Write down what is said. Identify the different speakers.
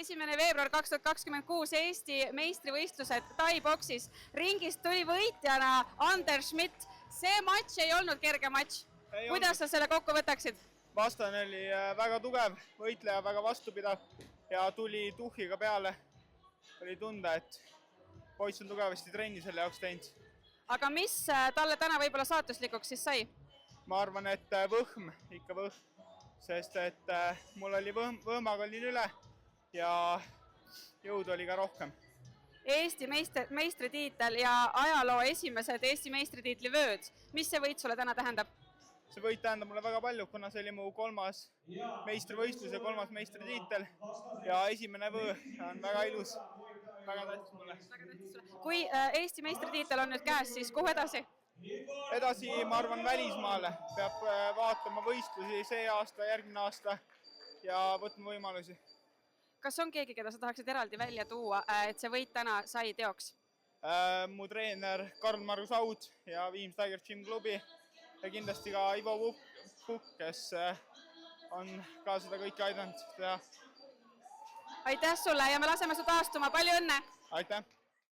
Speaker 1: 1. veebruar 2026 Eesti meistrivõistlused Tai-boksis. Ringist tuli võitjana Anders Schmidt. See matš ei olnud kerge matš. Kuidas sa selle kokku võtaksid?
Speaker 2: Vastane oli väga tugev, võitleja väga vastupidav ja tuli tuhhiga peale. Oli tunda, et poiss on tugevasti trenni selle jaoks teinud.
Speaker 1: Aga mis talle täna võib-olla saatuslikuks siis sai?
Speaker 2: Ma arvan, et võhm, ikka võhm, sest et mul oli võhmaga olin üle ja jõudu oli ka rohkem.
Speaker 1: Eesti meistritiitel ja ajaloo esimesed Eesti meistritiitli vööd. Mis see võit sulle täna tähendab?
Speaker 2: See võit tähendab mulle väga palju, kuna see oli mu 3. meistrivõistlus ja 3. meistritiitel ja esimene võõ on väga ilus, väga tähtis mulle.
Speaker 1: Kui Eesti meistritiitel on nüüd käes, siis kuhu edasi?
Speaker 2: Edasi, ma arvan, välismaale. Peab vaatama võistlusi see aasta, järgmine aasta ja võtma võimalusi.
Speaker 1: Kas on keegi, keda sa tahaksid eraldi välja tuua, et see võit täna sai teoks?
Speaker 2: Mu treener Karl-Margus Aud ja Viimsi Tiger Gym klubi ja kindlasti ka Ivo Pukk, kes on ka seda kõike aidanud teha.
Speaker 1: Aitäh sulle ja me laseme su taastuma. Palju õnne!
Speaker 2: Aitäh!